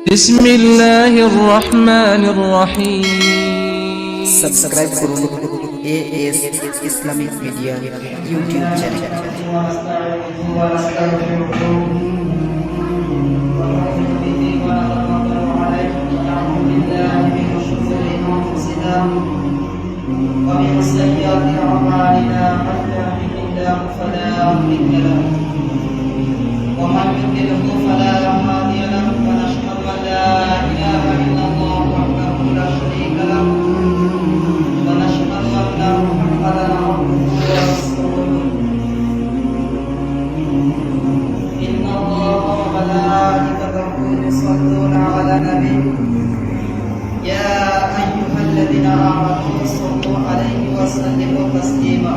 বিসমিল্লাহির রহমানির রহিম। সাবস্ক্রাইব করুন AS Islamic media YouTube channel. ومن سيئات أعمالنا من يهده الله فلا مضل له ومن يضلل فلا هادي له ونشهد أن لا إله إلا الله وحده لا شريك له ونشهد أن محمدا عبده ورسوله إن الله وملائكته يصلون على النبي يا أيها الذين آمنوا صلوا عليه وسلموا تسليما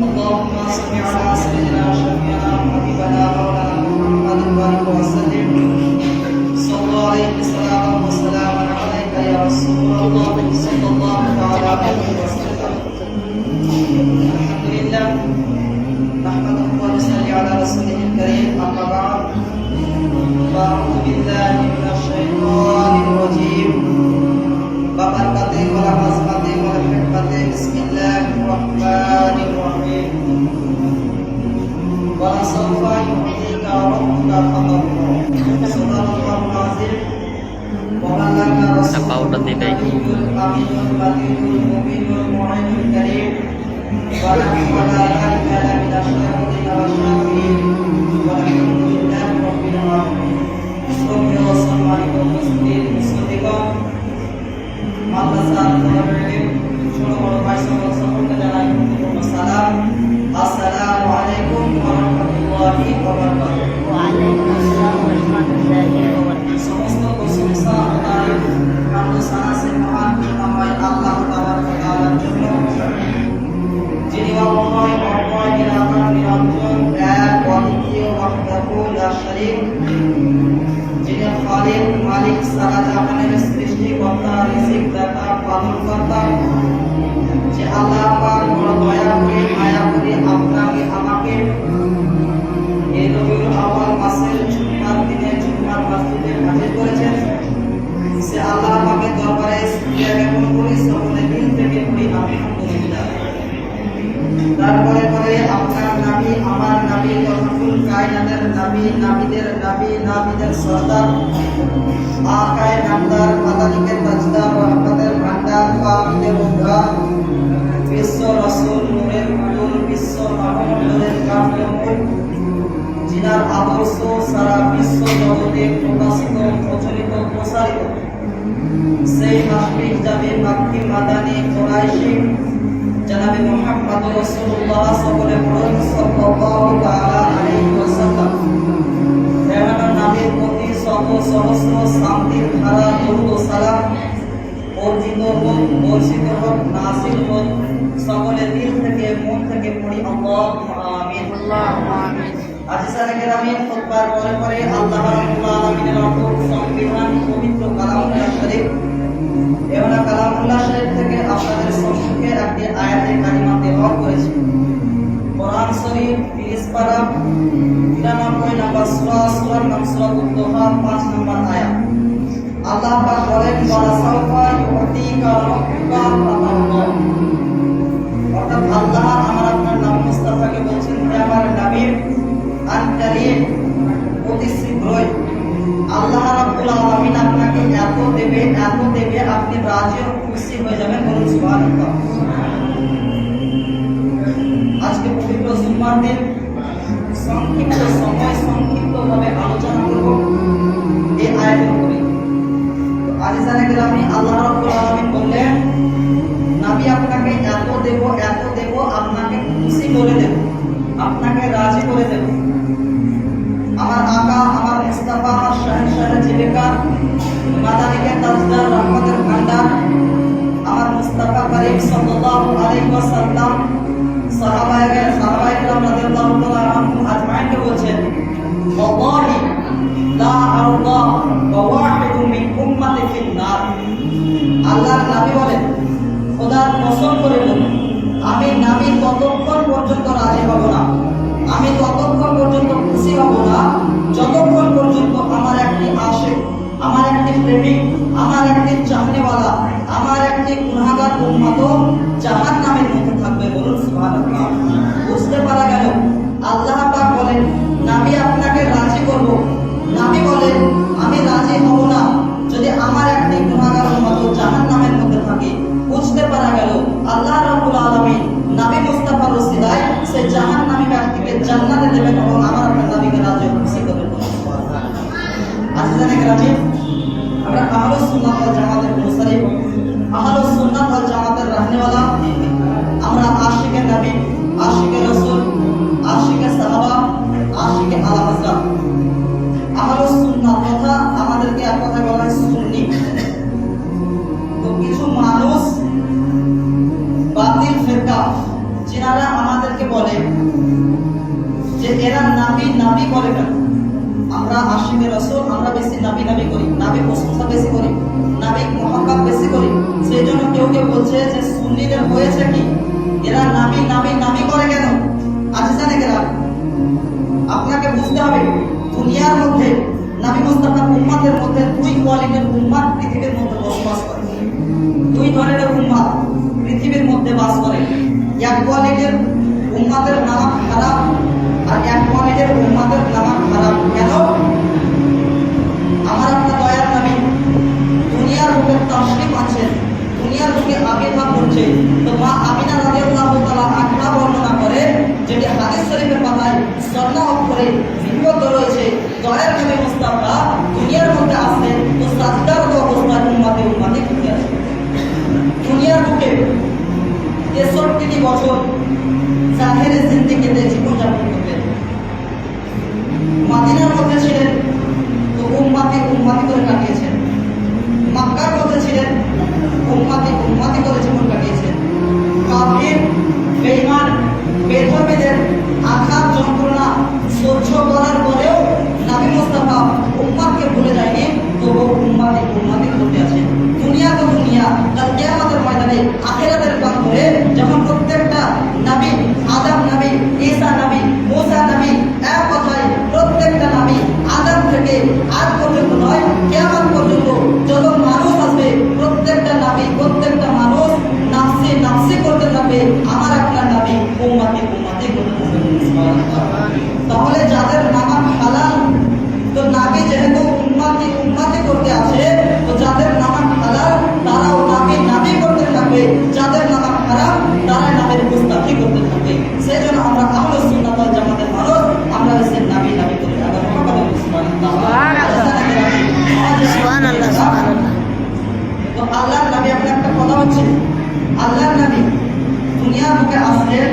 اللهم صل على سيدنا شفيعنا وحبيبنا مولانا محمد وآله وسلم صلى عليه الصلاة والسلام عليك يا رسول الله صلى الله تعالى عليه وسلم الحمد لله نحمده ونصلي على رسوله الكريم أما بعد فأعوذ بالله من الشيطان الرجيم وبركاته ورحمته وبركاته بسم الله الرحمن الرحيم ولسوف يعطيك ربك فترضى صدق الله العظيم وبلغ رسوله الأمين البليغ المبين المعين الكريم ونحن على ذلك لمن الشاهدين والشاكرين والحمد لله رب العالمين শ্রদ্ধেয় সম্মানিত উপস্থিত মুসলিমগণ মাদ্রাসার মুদাররিস ছোট বড় ভাই সকলকে জানাই পূর্ণ সালাম। আসসালামু আলাইকুম ওয়া রাহমাতুল্লাহি ওয়া বারাকাতুহু। ওয়া আলাইকুম আসসালাম ওয়া রাহমাতুল্লাহি ওয়া বারাকাতুহু। সমস্ত প্রশংসা ও তারিফ হামদ সানাসে মহান আল্লাহ তাবারক ওয়া তাআলার জন্য, যিনি অময় অময় নিরাকার নিরঞ্জন এক অদ্বিতীয় ওয়াহদাহু লা শারীক, যিনি খালিক মালিক সারা জাহানের সৃষ্টিকর্তা রিজিক দাতা পালনকর্তা, যে আল্লাহ পাক বড় দয়া করে মায়া করে আপনাকে আমাকে এই রবিউল আউয়াল মাসের জুমার দিনে জুমার মসজিদে হাজির করেছেন। সে আল্লাহ পাকের দরবারে শুকরিয়া জ্ঞাপন করি, সকলে দিল থেকে পড়ি আলহামদুলিল্লাহ। তারপরে পরে আপনার নবী আমার নবী রহমতুল কায়নাতের নবী নবীদের নবী নবীদের সরদার আকায়ে নামদার মাদানিকের তাজদার রহমতের ভান্ডার পাকের উদ্ধার বিশ্ব রাসূল নূরের পুতুল বিশ্ব মহামণ্ডলের কামরূপ, যিনার আদর্শ সারা বিশ্ব জগতে প্রকাশিত প্রচলিত প্রসারিত, সেই মাহফিল জামে মাক্কি মাদানী কুরাইশি জনাবে মুহাম্মদ রাসূলুল্লাহ সকলে পড়ুন সাল্লাল্লাহু তাআলা আলাইহি ওয়াসাল্লাম। প্রেমানন্দ নবীর প্রতি শত সহস্র শান্তির ধারা দরুদ ও সালাম অর্জিত হোক, বর্ষিত হোক, নাযিল হোক, সকলে দিল থেকে মন থেকে পড়ি আল্লাহুম্মা আমিন। আল্লাহুম্মা আমিন। আজিজানে কেরামি, খুতবার পরে পরে আল্লাহ রাব্বুল আলামিনের অটুট সংবিধান পবিত্র কালামুল্লাহ শরীফ এওনা কালামুল্লাহ শরীফ থেকে আপনাদের সম্মুখে একটি আয়াতে কারিমা তেলাওয়াত করেছি। কোরআন শরীফ 30 পারা 93 নম্বর সূরা, সূরার নাম সূরাতুদ দুহা 5 নম্বর আয়াত। আল্লাহ পাক বলেন ওয়ালাসাউফা ইউতিকা রাব্বুকা ফাতারদা, অর্থাৎ আল্লাহ আমার আপনার নবী মুস্তাফাকে বলছেন, হে আমার নবী আনকারীম, অতি শীঘ্রই আল্লাহ রাব্বুল আলামিন আপনাকে এত দেবে আপনি রাজি ও খুশি হয়ে যাবেন। বলুন সুবহানাল্লাহ। আজকে পবিত্র জুমার দিন সংক্ষিপ্তভাবে আলোচনা করব এই আয়াতের উপরে। আজিজানে কেরামি, আল্লাহ রাব্বুল আলামিন বললেন নবী আপনাকে এত দেব আপনাকে খুশি করে দেব, আপনাকে রাজি করে দেব। আমার আকা, আমার মুস্তাফা, আমার শাহেনশাহের জীবিকা, মাদানিকে তাজদার রহমতের ভান্ডার, আমার মুস্তাফা করিম সাল্লাল্লাহু আলাইহি ওয়াসাল্লাম সাহাবায়ে কেরাম রাদিয়াল্লাহু তাআলা আনহুম আজমাইনকে বলছেন, ওয়াল্লাহি লা আরদা ওয়াহিদু মিন উম্মতি ফিন নার। আল্লাহর নবী বলেন, খোদার কসম করে বলুন, আমি নবী ততক্ষণ পর্যন্ত রাজি হব না, আমি ততক্ষণ পর্যন্ত খুশি হব না যতক্ষণ পর্যন্ত আমার একটি আশিক আমার একটি প্রেমিক, আমার একটি চাহনেওয়ালা, আমার একটি গুনাহগার উম্মত জাহান্নামের মধ্যে থাকবে। বলুন সুবহানাল্লাহ। বুঝতে পারা গেল আল্লাহ পাক বলেন নবী আপনাকে রাজি করব। নবী বলেন আমি রাজি হব না যদি আমার একটি গুনাহগার উম্মত জাহান্নামের মধ্যে থাকে। বুঝতে পারা গেল আল্লাহ রাব্বুল আলামিন নবী মুস্তাফার ওসিলায় সেই জাহান্নামী ব্যক্তিকে জান্নাতে দেবেন এবং আমার আপনার নবীকে রাজি খুশি করবেন। আজিজানে কেরামী, আমরা আহলুস সুন্নাত ওয়াল জামাতের মুনসারিফ, আহলুস সুন্নাত ওয়াল জামাতের রাহনেওয়ালা, আমরা আশিকে নবী, আশিকে রাসূল, আশিকে সাহাবা, আশিকে আলা হযরত। আহলুস সুন্নাত কথা আমাদেরকে এক কথায় বলা হয় সুন্নি। তো কিছু মানুষ বাতিল ফিরকা যিনারা আমাদেরকে বলে যে এরা নবী নবী বলে না, আমরা আশিকে রাসূল, আমরা বেশি নবী নবী করি, নবী প্রশংসা বেশি করি, নবী মুহাব্বত বেশি করি। সেই জন্য কেউ কেউ বলছে যে সুন্নিদের হয়েছে কি, এরা নবী নবী নবী করে কেন? আজিজানে কেরাম, আপনাকে বুঝতে হবে দুনিয়ার মধ্যে নবী মুস্তাফার উম্মতের মধ্যে দুই কোয়ালিটির উম্মত পৃথিবীর মধ্যে বসবাস করে। দুই ধরনের উম্মত পৃথিবীর মধ্যে বাস করে। এক কোয়ালিটির উম্মতের নামাজ খারাপ আর এক কোয়ালিটির উম্মতের নামাজ খারাপ। কেন? আমার আপনার দয়ার নবী দুনিয়ার বুকে তাশরীফ আনছেন, দুনিয়ার বুকে আবির্ভাব করছে। তো মা আমিনা রাদিয়াল্লাহু তাআলা আনহা বর্ণনা করে, যেটি হাদিস শরীফের পাতায় সন্না অক্ষরে লিপিবদ্ধ রয়েছে, দয়ার নবী মুস্তাফা দুনিয়ার মধ্যে আসলেন তো সাজদারত অবস্থায় উম্মতে ঘুরে আছে। দুনিয়ার বুকে 63টি বছর জাহেরে জিন্দেগিতে জীবনযাপন করলেন। মদিনার মধ্যে ছিলেন তো উম্মতি করে কাটিয়েছেন। মক্কার মধ্যে ছিলেন, উম্মতি করে জীবন কাটিয়েছেন। কাফির, বেঈমান, বেধর্মীদের আঘাত যন্ত্রণা সহ্য করার পরেও নবী মুস্তাফা উম্মতকে ভুলে যায়নি, তবু উম্মতি করতে আছেন। দুনিয়া তো দুনিয়া, কাল কিয়ামতের ময়দানে আখিরাতের প্রান্তরে যখন প্রত্যেকটা নবী, আদম নবী, ঈসা নবী, মুসা নবী, এক কথায় প্রত্যেকটা নবী আদম থেকে আজ পর্যন্ত নয়, কিয়ামত পর্যন্ত যত মানুষ আসবে প্রত্যেকটা নবী, প্রত্যেকটা মানুষ নাফসি করতে থাকবে। আমার আপনার নবী উম্মতি করতে থাকবে। তাহলে যাদের নামাজ হালাল, তো নবী যেহেতু উম্মতি করতে আছে, তো যাদের নামাজ হালাল তারাও নবী করতে থাকবে, যাদের নামাজ হারাম তারা নবীর মুস্তাফি করতে থাকবে। সেই জন্য আমরা আহলুস সুন্নাত ওয়াল জামাতের মানুষ, আমরা বেশি নবী করি। আবার মুহাম্মদ সুবহানাল্লাহ। তো আল্লাহর নবী, আপনার একটা কথা হচ্ছে আল্লাহর নবী দুনিয়ার বুকে আসলেন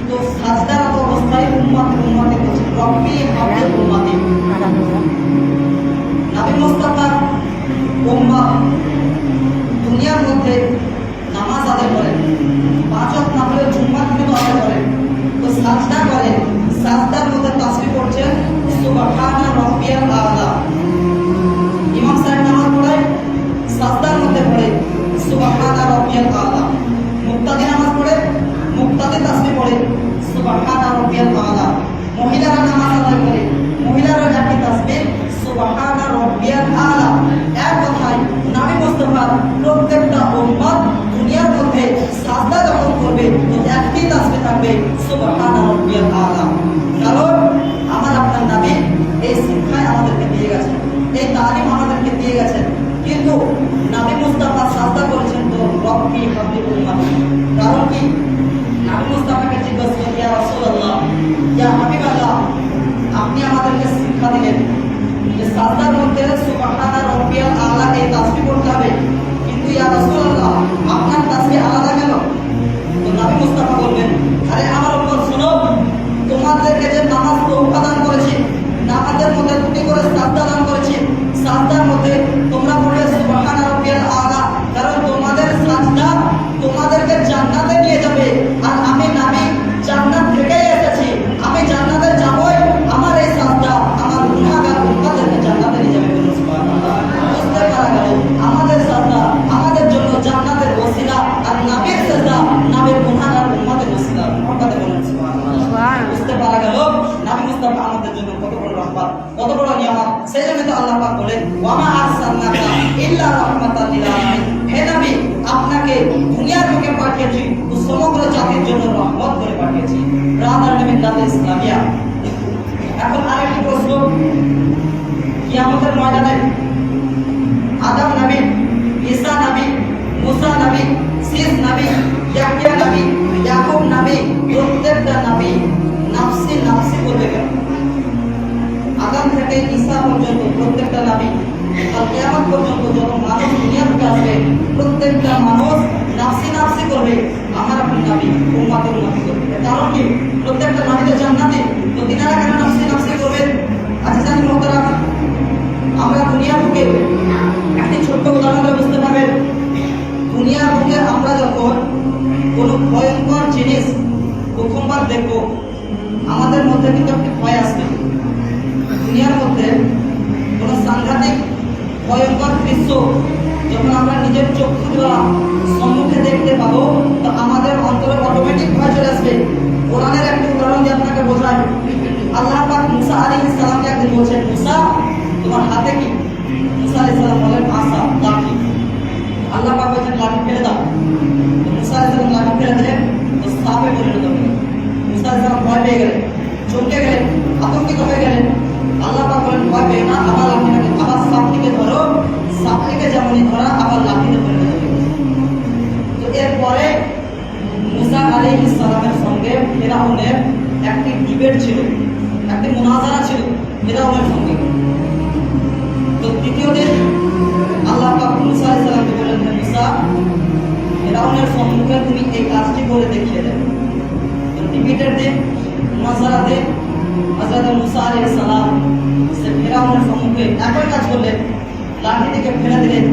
তো সাজদারত অবস্থায় উম্মতি করছেন। রব্বি হাবিব উম্মতি, নবী মুস্তাফার উম্মত দুনিয়ার মধ্যে নামাজ আদায় করেন, 5 ওয়াক্ত না হলেও জুম্মার দিনও আদায় করেন, তো সাজদা করেন। সাজদার মধ্যে তাসবিহ পড়ছেন সুবহানা রাব্বিয়াল আ'লা। ইমাম সাহেব নামাজ পড়ায় সাজদার মধ্যে পড়ে সুবহানা রাব্বিয়াল আ'লা। মুক্তাদি নামাজ পড়ে, মুক্তাদি তাসবিহ পড়ে সুবহানা রাব্বিয়াল আ'লা। মহিলারা নামাজ আদায় করে, মহিলারা একই তাসবিহ সুবহানা রাব্বিয়াল আ'লা। এক কথায় নবী মুস্তাফা প্রত্যেকটা উম্মত দুনিয়ার মধ্যে সাজদা যখন করবে তো একটি তাসবিহ থাকবে সুবহানা রাব্বিয়াল আ'লা। কারণ আমার আপনার নবী এই শিক্ষায় আমাদেরকে দিয়ে গেছেন, এই তালিম আমাদেরকে দিয়ে গেছেন। কিন্তু নবী মুস্তাফা সাজদা করেছেন তো রব্বি হাবিব উম্মতি। কারণ কি? নবী মুস্তাফাকে জিজ্ঞাসা করলেন, ইয়া রাসূলুল্লাহ, ইয়া হাবিবাল্লাহ, আপনি আমাদেরকে শিক্ষা দিলেন যে সাজদার মধ্যে সুবহানা রাব্বিয়াল আ'লা এই তাসবিহ করতে হবে, কিন্তু ইয়া রাসূলুল্লাহ আপনার তাসবিহ আলাদা কেন? তো নবী মুস্তাফা বলবেন, আরে আমার উম্মত শোনো, তোমাদেরকে যে নামাজ উপাদান করেছি, নামাজের মধ্যে দুটি করে সাজদা দান করেছি, সাজদার মধ্যে তোমরা পড়বে সুবহানা রাব্বিয়াল আ'লা। কারণ তোমাদের সাজদা তোমাদেরকে জান্নাতে নিয়ে যাবে, আর আমি নবী জান্নাত থেকেই এসেছি, আমি জান্নাতে যাবই। আমার এই সাজদা আমার গুনাহগার উম্মতদেরকে জান্নাতে নিয়ে যাবে। সুবহানাল্লাহ। বুঝতে পারা গেল আমাদের সাজদা আমাদের জন্য জান্নাতের ওসিলা, আর নবীর সাজদা নবীর গুনাহগার উম্মতের ওসিলা। মুহাম্মদে বলেন সুবহানাল্লাহ। বুঝতে পারা গেল নবী মুস্তাফা আমাদের জন্য কত বড় রহমত, কত বড় নিয়ামত। সেই জন্য তো আল্লাহ পাক বলেন ওয়া মা আরসালনাকা ইল্লা রাহমাতাল লিল আলামিন, হে নবী আপনাকে দুনিয়ার বুকে পাঠিয়েছি তো সমগ্র জাতির জন্য রহমত করে পাঠিয়েছি। ব্রাদার মিল্লাত ইসলামিয়া। এখন আরেকটি প্রশ্ন, কিয়ামতের ময়দানে আদম নবী, ঈসা নবী, মুসা নবী, শীষ নবী, ইয়াহইয়া নবী, ইয়াকুব নবী, প্রত্যেকটা নবী নাফসি নাফসি বলবে কেন? আদম থেকে ঈসা পর্যন্ত প্রত্যেকটা নবী আর কিয়ামত পর্যন্ত যত মানুষ দুনিয়া থেকে আসবে প্রত্যেকটা মানুষ নাফসি নাফসি করবে, আমার আপনি নবী উম্মতের উম্মতি করবে। কারণ কি? প্রত্যেকটা নবী তো জান্নাতি, তো তিনারা কেন নাফসি নাফসি করবেন? আচ্ছা জানি মোহতারাম, আমরা দুনিয়া থেকে একটি ছোট্ট উদাহরণ বুঝতে পারবেন। দুনিয়ার বুকে আমরা যখন কোনো ভয়ঙ্কর জিনিস প্রথমবার দেখবো আমাদের মধ্যে কিন্তু একটি ভয় আসবে। দুনিয়ার মধ্যে কোনো সাংঘাতিক ভয়ঙ্কর দৃশ্য যখন আমরা নিজের চক্ষু দ্বারা সম্মুখে দেখতে পাবো তো আমাদের অন্তরে অটোমেটিক ভয় চলে আসবে। কোরআনের একটি উদাহরণ দিয়ে আপনাকে বোঝায়। আল্লাহ পাক মুসা আলাইহিস সালামকে একদিন বলছেন, মুসা তোমার হাতে কি? মুসা আলাইহিস সালাম বলেন আসা, লাঠি। আল্লাহ পাক বলছেন লাঠি ফেলে দাও। তো মুসা আলাইহিস সালাম লাঠি ফেলে দিলেন, তো সাপে পরিণত হলো। মুসা আলাইহিস সালাম ভয় পেয়ে গেলেন, চমকে গেলেন, আতঙ্কিত হয়ে গেলেন। আল্লাহ পাক বলেন ভয় পেয়ে না, আবার লাঠিটাকে আবার সাপটিকে ধরো, সাপটিকে যেমনই ধরা আবার লাঠিতে পরিণত হয়ে গেল। তো এরপরে মুসা আলাইহিস সালামের সঙ্গে ফিরআউনের একটি ডিবেট ছিল, একটি মুনাজারা ছিল ফিরআউনের সঙ্গে। তো দ্বিতীয় দিন আল্লাহ পাক মুসা আলাইহিস সালামকে বলেন, মুসা ফিরআউনের সম্মুখে তুমি এই কাজটি করে দেখিয়ে দেবে। তো ডিবেটের দিন, মুনাজারা দিন, হযরত মুসা আলাইহিস সালাম সে ফিরআউনের সম্মুখে একই কাজ করলেন, লাঠিটিকে ফেলে দিলেন,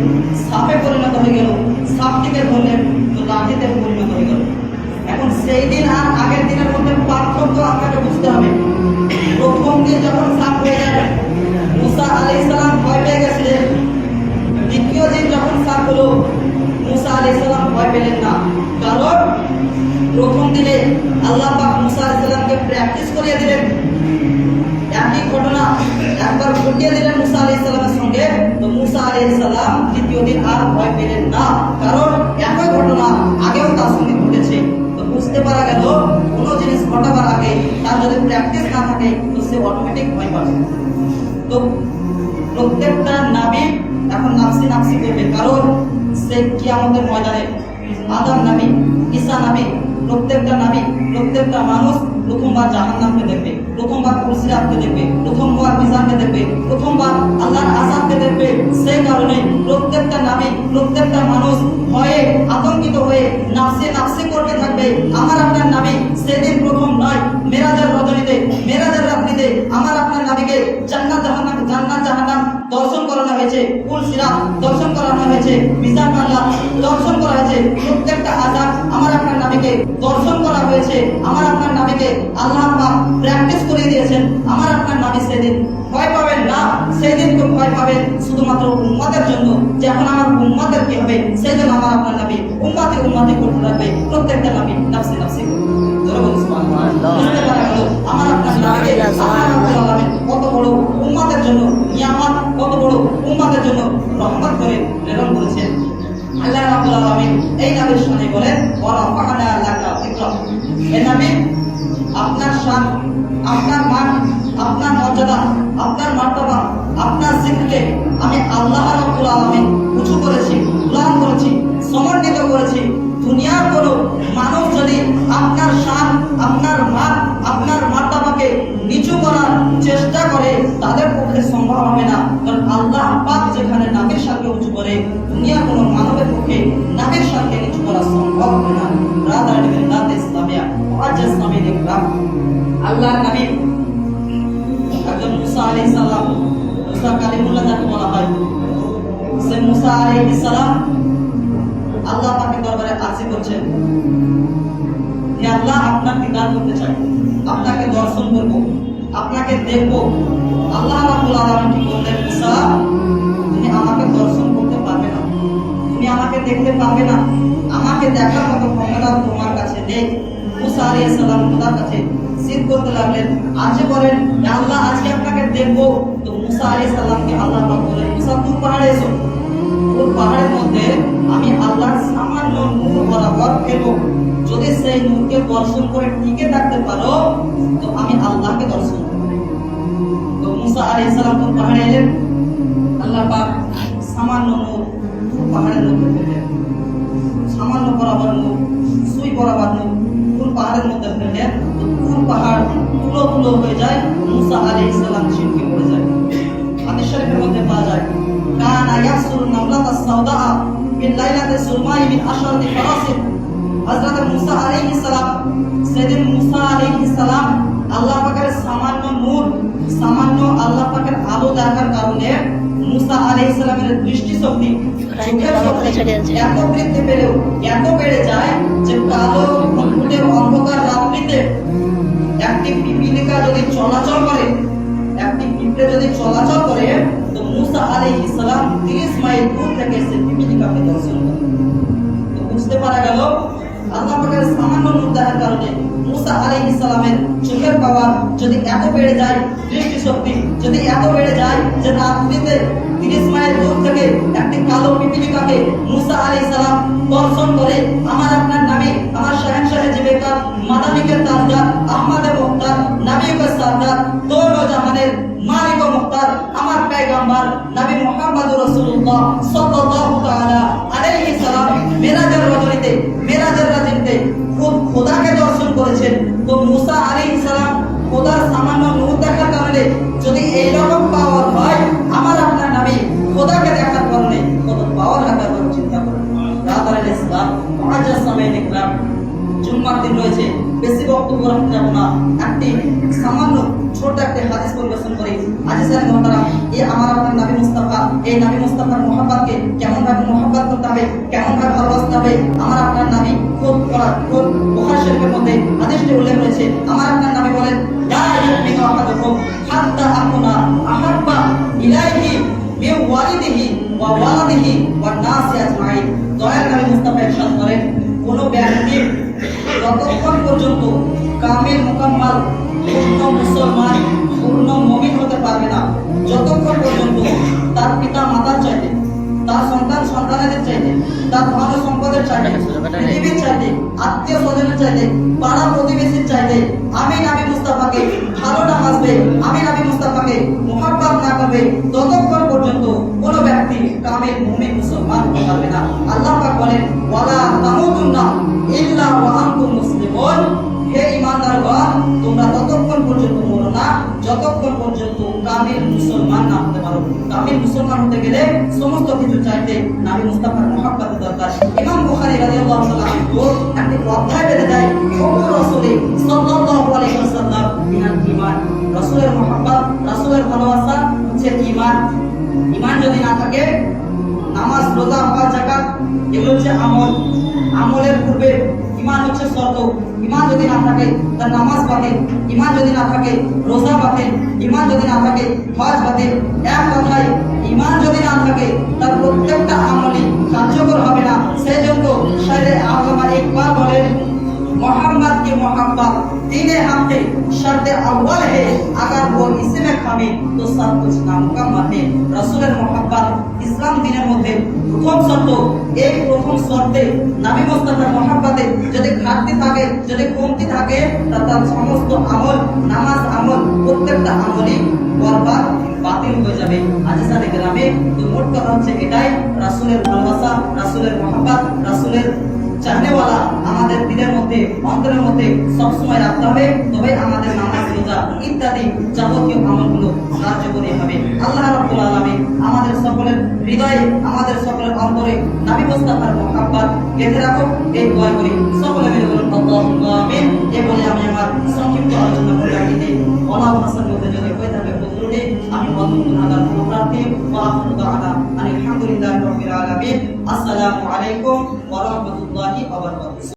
সাপে পরিণত হয়ে গেল, সাপটিকে ধরলেন তো লাঠিতে পরিণত হয়ে গেল। এখন সেই দিন আর আগের দিনের মধ্যে পার্থক্য আপনাকে বুঝতে হবে। প্রথম দিন যখন সাপ হয়ে যাবে মুসা আলাইহিস সালাম ভয় পেয়ে গেছিলেন, দ্বিতীয় দিন যখন সাপ হলো মুসা আলাইহিস সালাম ভয় পেলেন না। কারণ প্রথম দিনে আল্লাহ পাক মুসা আলাইহিস সালামকে প্র্যাকটিস করিয়ে দিলেন, একই ঘটনা একবার ঘটিয়ে দিলেন মুসা আলাইহিস সালামের সঙ্গে, তো মুসা আলাইহিস সালাম দ্বিতীয় দিন আর ভয় পেলেন না। কারণ একই ঘটনা আগেও তার সঙ্গে ঘটেছে। তো বুঝতে পারা গেল কোনো জিনিস ঘটাবার আগে তার যদি প্র্যাকটিস না থাকে তো সে অটোমেটিক ভয় পাবে। তো প্রত্যেকটা নবী এখন নাফসি নাফসি করবে, কারণ সে কিয়ামতের ময়দানে আদম নবী, ঈসা নবী, প্রত্যেকটা নবী, প্রত্যেকটা মানুষ প্রথমবার জাহান্নামকে দেখবে, প্রথমবার পুরসিরাতকে দেখবে, প্রথমবার মিজানকে দেখবে, প্রথমবার আল্লাহর আযাবকে দেখবে। সেই কারণে প্রত্যেকটা নবী, প্রত্যেকটা মানুষ ভয়ে আতঙ্কিত হয়ে নাফসি নাফসি করতে থাকবে। আমার আপনার নবী সেদিন প্রথম নয়, মেরাজের রজনীতে, মেরাজের রাত্রিতে আমার আপনার নবীকে জান্নাত জাহান্নাম দর্শন করানো হয়েছে, পুরসিরাত দর্শন করানো হয়েছে, মিজান আল্লাহ দর্শন করা হয়েছে, প্রত্যেকটা আযাব আমার আপনার নবীকে দর্শন করা হয়েছে। আমার আপনার নবীকে আল্লাহ পাক প্র্যাকটিস করে দিয়েছেন। আমার আপনার নবী সেদিন ভয় পাবেন না, সেদিন তো ভয় পাবেন শুধুমাত্র উম্মতের জন্য, যে এখন আমার উম্মতের কি হবে, সেই জন্য আমার আপনার নবী উম্মতে উম্মতে করতে থাকবে। প্রত্যেকটা নবী নাফসি নাফসি করবে। আমার আপনার নবীকে কত বড় উম্মতের জন্য নিয়ামত, কত বড় উম্মতের জন্য রহমত করে প্রেরণ করেছেন। আল্লাহ রাব্বুল আলামিন এই নবীর শানে বলেন, ওয়া রাফা'না লাকা যিকরাক। এই নবী আপনার শান, আপনার মান, আপনার মর্যাদা, আপনার মার্তবা, আপনার জিকরকে আমি আল্লাহ রাব্বুল আলামিন উঁচু করেছি, বুলন্দ করেছি, সমন্বিত করেছি। দুনিয়ার কোনো মানুষ যদি আপনার শান, আপনার মান, আপনার মার্তবাকে নিচু করার চেষ্টা করে তাদের পক্ষে সম্ভব হবে না। কারণ আল্লাহ পাক যেখানে নবীর শানকে উঁচু করে, দুনিয়ার কোনো মানবের পক্ষে নবীর শানকে নিচু করা সম্ভব হবে না। ব্রাদার মিল্লাত ইসলামিয়া ওয়াজাস নবী দেখলাম আল্লাহর নবী একজন মুসা আলাইহিস সালাম, মুসা কালিমুল্লাহ যাকে বলা হয়, সে মুসা আলাইহিস সালাম আল্লাহ পাকের দরবারে আরজি করছেন, হে আল্লাহ আপনার দিদার করতে চাই, আপনাকে দর্শন করব, আপনাকে দেখব। আল্লাহ রাব্বুল আলামিন কি বললেন, মুসা তুমি আমাকে দর্শন করতে পারবে না, তুমি আমাকে দেখতে পারবে না, আমাকে দেখার মতো ক্ষমতা তোমার কাছে নেই। মুসা আলাইহিস সালাম খোদার কাছে জিদ করতে লাগলেন, আরজি করেন, হে আল্লাহ আজকে আপনাকে দেখব। তো মুসা মুসা আলাইহিস সালামকে আল্লাহ পাক বলেন, মুসা তুর পাহাড়ে এসো, ওর পাহাড়ের মধ্যে আমি আল্লাহর সামান্য নূর বরাবর ফেলবো, যদি সেই নূরকে দর্শন করে টিকে থাকতে পারো তো আমি আল্লাহকে দর্শন করব। তো মুসা আলাইহিস সালাম তুর পাহাড়ে এলেন, আল্লাহ পাক সামান্য নূর তুর পাহাড়ের মধ্যে ফেললেন, সামান্য বরাবর নূর, সুই বরাবর নূর তুর পাহাড়ের মধ্যে ফেললেন। তো তুর পাহাড় তুলো তুলো হয়ে যায়, মুসা আলাইহিস সালাম ছিটকে পড়ে যায়। হাদিস শরীফের মধ্যে পাওয়া যায়, কানা ইয়াসুর নামলাতাস সাওদা মিন লাইলাতি সুরমাই মিন আশরাতি ফারাসিন। হযরত মুসা আলাইহিস সালাম, সেদিন মুসা আলাইহিস সালাম আল্লাহ পাকের সামান্য নূর, সামান্য আল্লাহ পাকের আলো দেখার কারণে মুসা আলাইহিস সালামের দৃষ্টিশক্তি, চোখের শক্তি এত বৃদ্ধি পেলেও এত বেড়ে যায় যে কালো ঘুটঘুটে অন্ধকার রাত্রিতে একটি পিপীলিকা যদি চলাচল করে, একটি পিঁপড়ে যদি চলাচল করে, তো মুসা আলাইহিস সালাম 30 মাইল দূর থেকে সে পিপীলিকাকে দর্শন করে। তো বুঝতে পারা গেল আল্লাহ পাকের সামান্য নূর দেখার কারণে মুসা আলাইহিস সালামের চোখের পাওয়ার যদি এত বেড়ে যায়, দৃষ্টিশক্তি যদি এত বেড়ে যায় যে রাত্রিতে 30 মাইল দূর থেকে একটি কালো পিপীলিকাকে মুসা আলাইহিস সালাম দর্শন করে। আমার আপনার নামে, আমার শাহেনশাহে জিবেকার, মাদানিকের তাজদার, আহমদে মুখতার, নবীকে সারদার, দোনো জাহানের মালিক ও মুখতার, আমার পয়গম্বর নবী মুহাম্মদুর রাসূলুল্লাহ সাল্লাল্লাহু তাআলা আলাইহি সালাম মিরাজের রজনীতে, মিরাজের রাত্রিতে খুব খোদাকে দর্শন করেছেন। তো মুসা আলাইহিস সালাম খোদার সামান্য নূর দেখার কারণে যদি এইরকম পাওয়ার হয়, আমার আপনার নবী খোদাকে দেখার কারণে কত পাওয়ার রাখার কথা চিন্তা করুন। রাতারাত ইসলাম মুআজ্জাজ সামাইন ইকরাম, জুম্মার দিন রয়েছে, বেশি বক্তব্য রাখতে যাব না, একটি সামান্য ছোট একটি হাদিস পরিবেশন করি। আজিজান মুহতারাম, এই আমার আপনার নবী মুস্তাফা, এই নবী মুস্তাফার মুহাব্বতকে কেমন ভাবে মুহাব্বত করতে হবে, কেমন ভাবে ভালোবাসতে হবে, আমার আপনার নবী খুব বুখারী শরীফের মধ্যে হাদিসটি উল্লেখ রয়েছে। আমার আপনার নবী বলেন, লা ইউমিনু আহাদুকুম হাত্তা আকুনা আহাব্বা ইলাইহি মিন ওয়ালিদিহি ওয়া ওয়ালাদিহি ওয়ান নাসি আজমাইন। দয়ার নবী মুস্তাফা ইরশাদ করেন, কোন ব্যক্তি যতক্ষণ পর্যন্ত কামিল মুকাম্মাল পূর্ণ মুসলমান, পূর্ণ মুমিন হতে পারবে না, যতক্ষণ পর্যন্ত তার পিতা মাতার চাইতে, তার সন্তান সন্তানদের চাইতে, তার ধন সম্পদের চাইতে, পৃথিবীর চাইতে, আত্মীয় স্বজনের চাইতে, পাড়া প্রতিবেশীর চাইতে আমি নবী মুস্তাফাকে ভালো না বাসবে, আমি নবী মুস্তাফাকে মুহাব্বত না করবে, ততক্ষণ পর্যন্ত কোন ব্যক্তি কামিল মুমিন মুসলমান হতে পারবে না। আল্লাহ পাক বলেন, ওয়ালা তামুতুন্না ইল্লা ওয়া আনতুম মুসলিমুন। হে ঈমানদারগণ, তোমরা ততক্ষণ পর্যন্ত মরো না যতক্ষণ পর্যন্ত কামিল মুসলমান না হতে পারো। কামিল মুসলমান হতে গেলে সমস্ত কিছু চাইতে নবী মুস্তাফার মুহাব্বতের দরকার। ইমাম বুখারী রাদিয়াল্লাহু তাআলা আনহু একটি অধ্যায় বেঁধে দেয়, হুব্বুর রাসূলি সাল্লাল্লাহু আলাইহি ওয়াসাল্লাম মিনাল ঈমান। রাসূলের মুহাব্বত, রাসূলের ভালোবাসা হচ্ছে ঈমান। ঈমান যদি না থাকে, নামাজ, রোজা, হজ, যাকাত এগুলো হচ্ছে আমল, আমলের পূর্বে ঈমান হচ্ছে শর্ত। ঈমান যদি না থাকে তার নামাজ বাতিল, ঈমান যদি না থাকে রোজা বাতিল, ঈমান যদি না থাকে হজ বাতিল। এক কথায় ঈমান যদি না থাকে তার প্রত্যেকটা আমলই কার্যকর হবে না। সেই জন্য শায়রে আযম ইকবাল বলেন, मोहम्मद की मोहब्बत दीने हम है, शर्त अव्वल है, अगर वो इसमें खामी तो सब कुछ नामुकम्मल है। रसूलेर मोहब्बत इस्लाम दिনের মধ্যে প্রথম শর্ত। এই প্রথম শর্তে নবী মুস্তাফার মোহাব্বতে যদি ঘাটতি থাকে, যদি কমতি থাকে, তার সমস্ত আমল, নামাজ, আমল, প্রত্যেকটা আমলই বরবাদ, বাতিল হয়ে যাবে। আজিজানে গ্রামে তো মোট কথা হচ্ছে এটাই, রাসূলের ভালোবাসা, রাসূলের মোহাব্বত, রাসূলের চাহনেওয়ালা আমাদের দিলের মধ্যে, অন্তরের মধ্যে সবসময় রাখতে হবে, তবে আমাদের নামাজ, রোজা ইত্যাদি যাবতীয় আমলগুলো কার্যকরী হবে। আল্লাহ রাব্বুল আলামিন আমাদের সকলের হৃদয়ে, আমাদের সকলের অন্তরে নবী মুস্তাফার মুহাব্বত গেঁথে রাখুক, এই দোয়া করি। সকলে মিলে বলুন আল্লাহুম্মা আমিন। এই বলে আমি আমার সংক্ষিপ্ত আলোচনা করে রাখি। ওয়ালা হাসান মধ্যে যদি হয়ে থাকে বদরুনি, আমি বদরুল গুনাহগার প্রার্থী। ওয়া আখিরু দাওয়ানা আলহামদুলিল্লাহি রাব্বিল আলামিন। আসসালামু আলাইকুম।